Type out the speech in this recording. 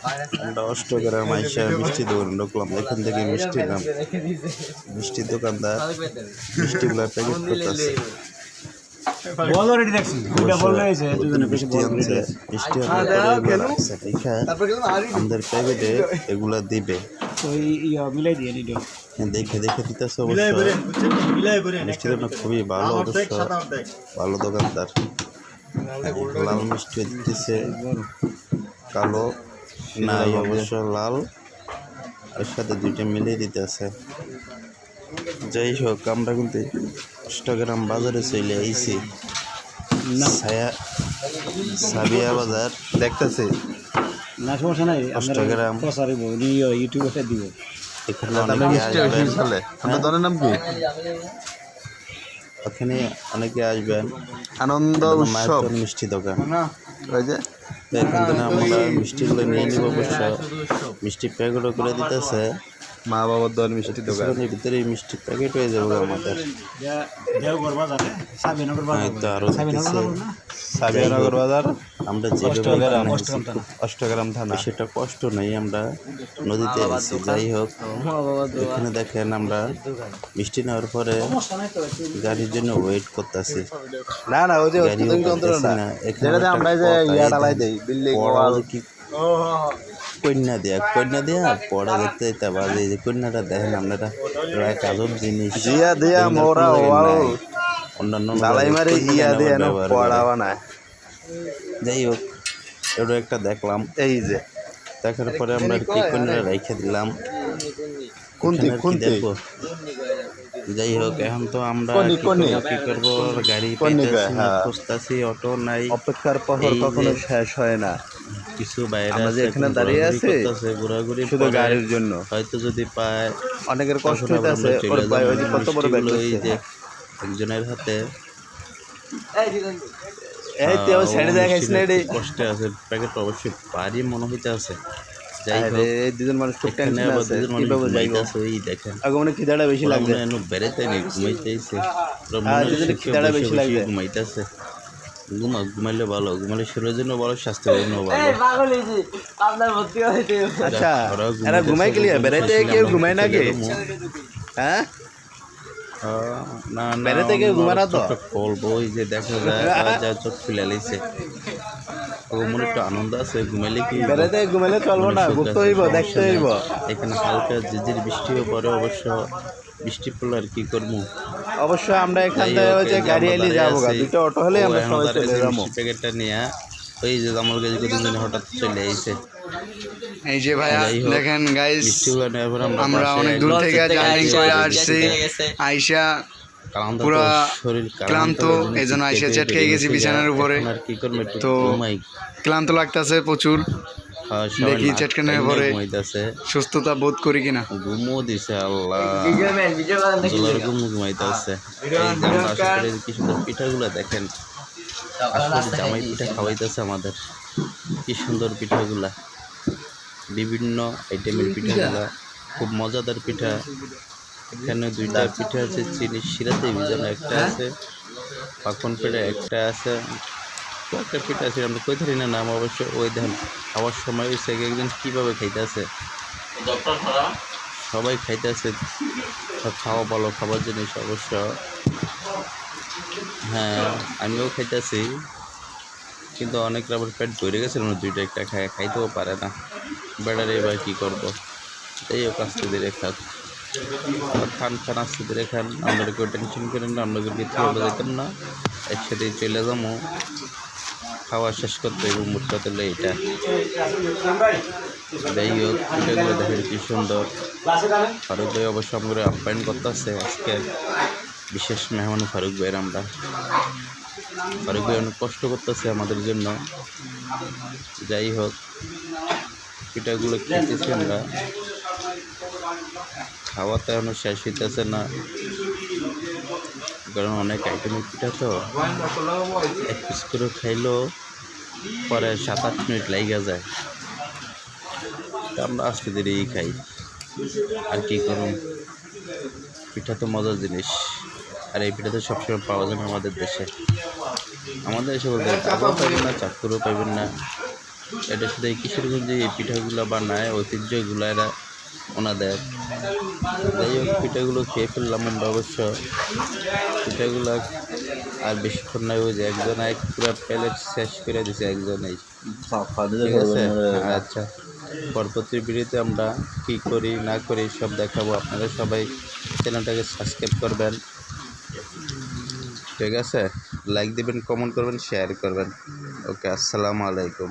আমরা অষ্টগ্রাম আইসা মিষ্টি দোকান ঢুকলাম। এখান থেকে মিষ্টি নাম মিষ্টির দোকানদার মিষ্টিগুলো প্যাকেট করতেছে। মিষ্টি আনছে, মিষ্টি আনার পরে রাখছে আমাদের প্যাকেটে এগুলা দিবে। দেখে দেখে দিতেছে অবশ্য। মিষ্টি দোকান খুবই ভালো, অবশ্য ভালো দোকানদার। লাল মিষ্টি দিতেছে, কালো নাই অবশ্য লাল, এর সাথে দুইটা মিলিয়ে দিতেছে। যাই হোক, আমরা কিন্তু অষ্টগ্রাম বাজারে চলে আইছি। সাবিয়া বাজার দেখতেছে না, সমস্যা নাই। অষ্টগ্রাম ইউটিউবে দিব। এখানে অনেকে আসবেন। আপনার নাম কি? ওখানে অনেকে আসবেন। আনন্দ উৎসব মিষ্টি দোকান। ওই যে এখান থেকে আমরা মিষ্টিগুলো নিয়ে নিব। অবশ্য মিষ্টি প্যাকেটও করে দিতেছে। মা বাবার দোকান মিষ্টি দোকান। ভিতরে মিষ্টি প্যাকেট হয়ে যাবে আমাদের। তো আরো সাবিয়ানগর বাজার, আমরা যে অষ্টগ্রাম থানা। সেটা কষ্ট নেই, আমরা নদীতে আছি। যাই হোক, এখানে দেখেন আমরা মিষ্টি নেওয়ার পরে গাড়ির জন্য ওয়েট করতেছি। না না, ওই যে আমরা যে ইয়াটালাই দেই বিল্ডিং কি কন্যা দিয়া পড়া দেখতে যেতে পারে। এই যে কন্যাটা দেখেন আপনারা, এক আজব জিনিস। জিয়া দিয়া মোরা অন্যান্য ঢালাই মারি ইয়া দিয়ে পড়া বানায়। যাই হোক, এটা একটা দেখলাম। এই যে দেখার পরে আমরা কি কন্যাটা রেখে দিলাম। দেখবো। যাই হোক, এখন তো আমরা কি করবো, গাড়ি খুঁজতেছি, অটো নাই। অপেক্ষার প্রহর কখনো শেষ হয় না। কিছু বাইরে আমরা যে এখানে দাঁড়িয়ে আছি ঘোরাঘুরি শুধু গাড়ির জন্য। হয়তো যদি পায়, অনেকের কষ্ট হইতেছে। কত বড় ব্যাগ এই যে একজনের হাতে কষ্টে আছে, প্যাকেট অবশ্যই পারি মনে হইতে আছে। যাই হোক, দুজন মানুষ খুব টেনশন আছে, কিভাবে যাইবো। এই দেখেন আগমনে খিদাটা বেশি লাগবে। বেড়াইতে নেই, ঘুমাইতেছে। খিদাটা বেশি লাগবে, ঘুমাইতেছে। ঘুমাইলে ভালো, ঘুমাইলে শরীরের জন্য ভালো, স্বাস্থ্যের জন্য ভালো। আচ্ছা, এরা ঘুমাই ক্লিয়ার, বেড়াইতে কেউ ঘুমায় না কে? হ্যাঁ, না বেড়াইতে কেউ ঘুমায় না তো। বলবো, ওই যে দেখা যায় যা চোখ খুলে লাইছে, মনে একটু আনন্দ আছে। ঘুমাইলে কি বেড়াইতে ঘুমাইলে চলবো না, ঘুরতে হইব, দেখতে হইব। এখানে হালকা ঝিরঝির বৃষ্টিও পরে, অবশ্য বৃষ্টি পড়লে আর কি করবো। অবশ্য আমরা এখান থেকে গাড়ি এলে যাবো, দুটো অটো হলে আমরা সবাই চলে যাবো। প্যাকেটটা নিয়ে ওই যে আমার কাছে কতদিন হঠাৎ চলে আইছে। এই যে ভাইয়া দেখেন গাইস, আমরা অনেক দূর থেকে জার্নি করে আসছি। আইসা পুরা ক্লান্ত, এই জন্য আইসা চেটকে গেছি বিছানার উপরে। তো ক্লান্ত লাগতেছে প্রচুর, দেখি চেটকানোর পরে সুস্থতা বোধ করি কিনা। ঘুমও দিছে আল্লাহ, ঘুমাইতেছে। কি সুন্দর পিঠাগুলো দেখেন, আসলে জামাই পিঠা খাওয়াইতেছে আমাদের। কি সুন্দর পিঠাগুলা, বিভিন্ন আইটেমের পিঠাগুলা, খুব মজাদার পিঠা। এখানে দুইটা পিঠা আছে, চিনি শিরাতে ভিজানো একটা আছে, পাখন পেড়ে একটা আছে, একটা পিঠা আছে আমরা কই থাকি না নাম। অবশ্য ওই দেখেন খাওয়ার সময় হয়েছে, একজন কীভাবে খাইতেছে, সবাই খাইতেছে। সব খাওয়া ভালো খাবার জিনিস অবশ্য। হ্যাঁ, আমিও খাইতেছি, কিন্তু অনেকটা আবার পেট ভরে গেছে, দুইটা একটা খাইতেও পারে না। বেড়ারে এবার কী করবো। এই হোক, আস্তে ধীরে খান, আস্তে ধীরে খান। আমরা কেউ টেনশন করেন না, আমরা কেউ কিছু যেতাম না, একসাথেই চলে যাবো। খাওয়া শেষ করতে এবং মুখটা তুলে এটা। যাই হোক, পিঠাগুলো দেখেন কি সুন্দর। ফারুক ভাই অবশ্য আমরা আপ্যায়ন করতেছে আজকে, বিশেষ মেহমান ফারুক ভাইয়ের। ফারুক ভাই অনেক কষ্ট করতেছে আমাদের জন্য। যাই হোক, পিঠাগুলো খেতেছি আমরা, খাওয়াতে এখনো শেষ হইতেছে না, কারণ অনেক আইটেমের পিঠা তো। এক পিস করে খাইলেও পরে 7-8 মিনিট লাগিয়ে যায়। আমরা আজকে দেরিই খাই, আর কি করুন। পিঠা তো মজার জিনিস, আর এই পিঠা তো সবসময় পাওয়া যায় না আমাদের দেশে। আমাদের দেশে বলতে দাদাও পাইবেন না, চাকরিও পাইবেন না, এটা শুধু এই কিশোরগঞ্জে এই পিঠাগুলো বানায়, ঐতিহ্যগুলো এরা ওনাদের। যাই হোক, পিঠাগুলো খেয়ে ফেললাম আমরা অবশ্য। পিঠাগুলো আর বেশিক্ষণ নয়, ওই যে একজন এক পুরো প্লেট শেষ করে দিছে একজনেই, ঠিক আছে। আচ্ছা, পরবর্তী ভিডিওতে আমরা কী করি না করি সব দেখাবো। আপনারা সবাই চ্যানেলটাকে সাবস্ক্রাইব করবেন, ঠিক আছে। লাইক দিবেন, কমেন্ট করবেন, শেয়ার করবেন। ওকে, আসসালামু আলাইকুম।